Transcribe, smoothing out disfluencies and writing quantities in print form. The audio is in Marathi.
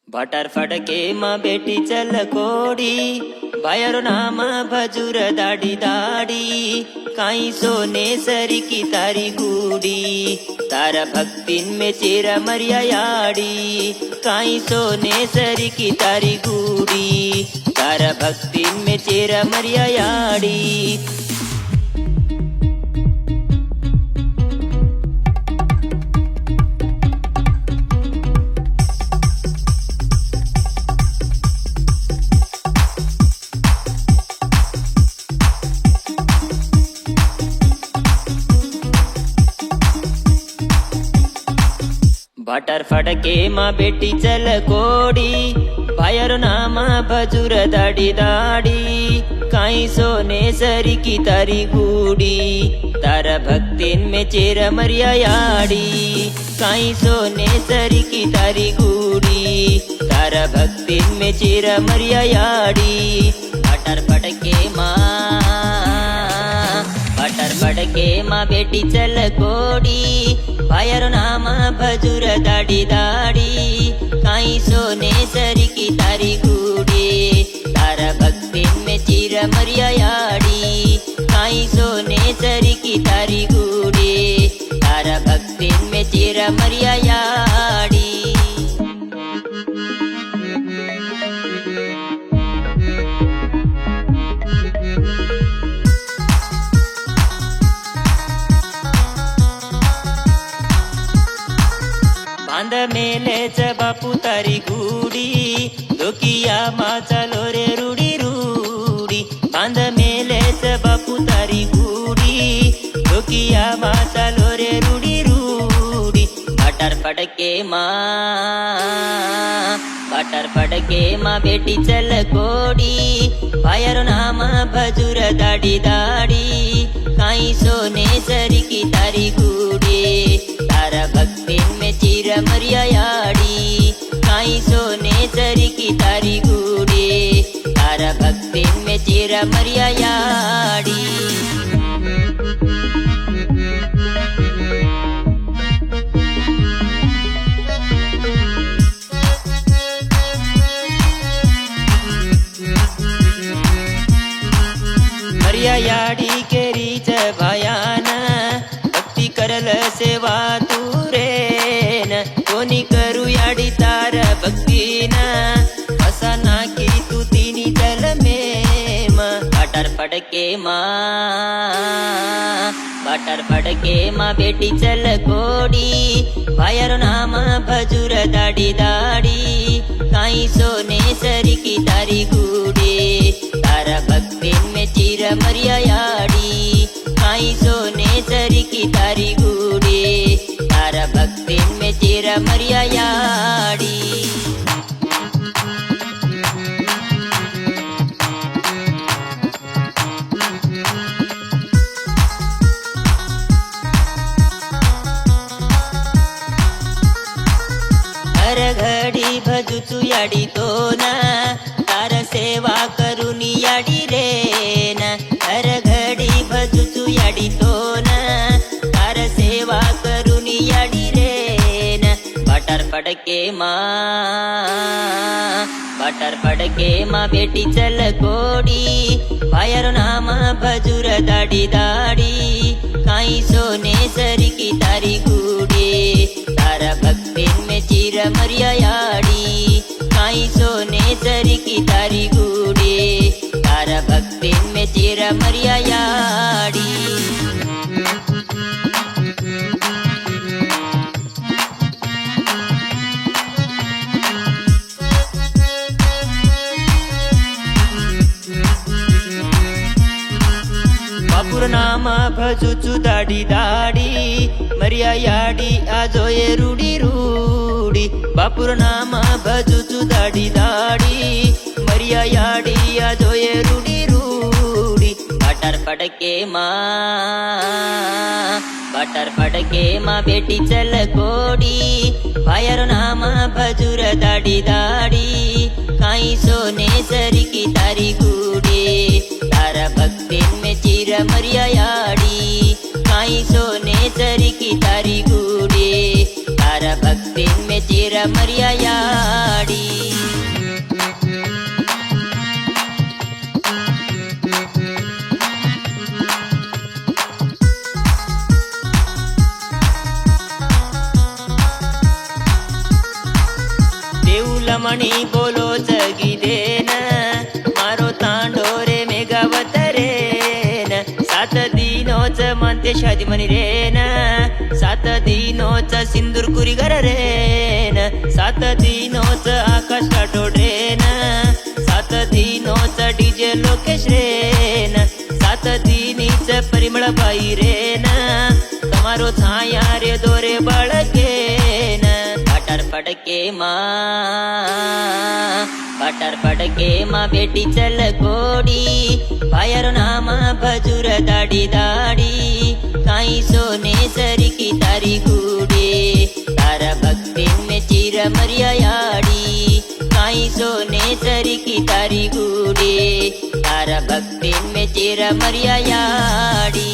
भटार फडके मा बेटी चल कोडी, बायर नाम भजूर दाडी दाडी, काई सोने सरी की तारी गुडी, तारा भक्तिन में चेरा मरिया याडी, काई सोने सरी की तारी गुडी, तारा भक्तिन में चेरा मरिया याडी। भटार फडके मा बेटी चल कोडी, बायर नाम भजूर दाडी दाडी, काई सोने सरी की तारी गुडी, तारा भक्तिन में चेर मरिया याडी, काई सोने सरी की तारी गुडी, तारा भक्तिन में चेर मरिया याडी। भटार फडके मा बेटी चल कोडी, बायर नाम भजूर दाडी दाडी, काई सोने सरी की तारी गुडी, तारा भक्तिन में चीर मरिया याडी, काई सोने सरी की तारी गुडी, तारा भक्तिन में चीर मरिया याडी। बांध मेलेच बापू तारी गुडी, दोकिया मा चालो रे रुडी रुडी, बांध मेलेच बापू तारी गुडी, दोकिया मा चालो रे रुडी रुडी। भटार फडके मा बेटी चल कोडी, बायर नाम भजूर दाडी दाडी, काई सोने सरी की तारी गुडी, तारा भक्तिन में चीर मरिया याडी, काई सोने सरी की तारी गुडी, तारा भक्तिन में चीर मरिया याडी। मरिया याडी केरीच भयान, भक्ती करल सेवा तुरेन, कोणी करू याडी तार भक्तीन, असा नाकी तू तिनी चल मेम। भटार फडके मा बेटी चल कोडी, बायर नाम भजूर दाडी दाडी, काई सोने सरी की तारी गुडी, तारा भक्तिन में चीर मरिया याडी, काई सोने सरी की तारी गुडी, तारा भक्तिन में चीर मरिया याडी। हर घडी भजूचू याडी तो ना, तार सेवा करूनी याडी रे ना, हर घडी भजूचू याडी तो ना, तार सेवा करूनी याडी रे ना। भटार फडके मा बेटी चल कोडी, बायर नाम भजूर दाडी दाडी, काई सोने सरी की तारी गुडी, तारा भक्तिन में चीर मरिया याडी, काई सोने सरी की तारी गुडी, तारा भक्तिन में चीर मरिया याडी। बापूर नाम भजूचू दाडी दाडी, मरिया याडी आजोये रुडी रुडी, बापूर नाम भजूचू दाडी दाडी, मरिया याडी आजोये रुडी रुडी। भटार फडके मा बेटी चल कोडी, बायर नाम भजूर दाडी दाडी, काई सोने सरी की तारी गुडी, तारा भक्तिन में चीर मरिया याडी, काई सोने सरी की तारी गुडी, तारा भक्तिन में चीर मरिया याडी। લમણી બોલો જગી દેન મારો તાંડો રે મેઘાવત રેન સાત દિનોच म्हणते शादी मनी रेन सात दिनोच सिंदूर कुरी घर रेन सात दिनोच आकाश काठोड रेन सात दिनोच डीजे लोकेश रेन सात दिनीच परिमळ बाई रेन તમારો છાયા રે દોરે બળકેન પાટર પડકે માં બેટી ચલ ઘોડી ભાયરો નામ ભજુર દાડી દાડી કાઈ સોને સરીકી તારી ગુડી તારા ભક્તિ में चिर मर्यायाडी काई सोने सरीकी तारी गुडी तारा भक्ति में चिर मर्यायाडी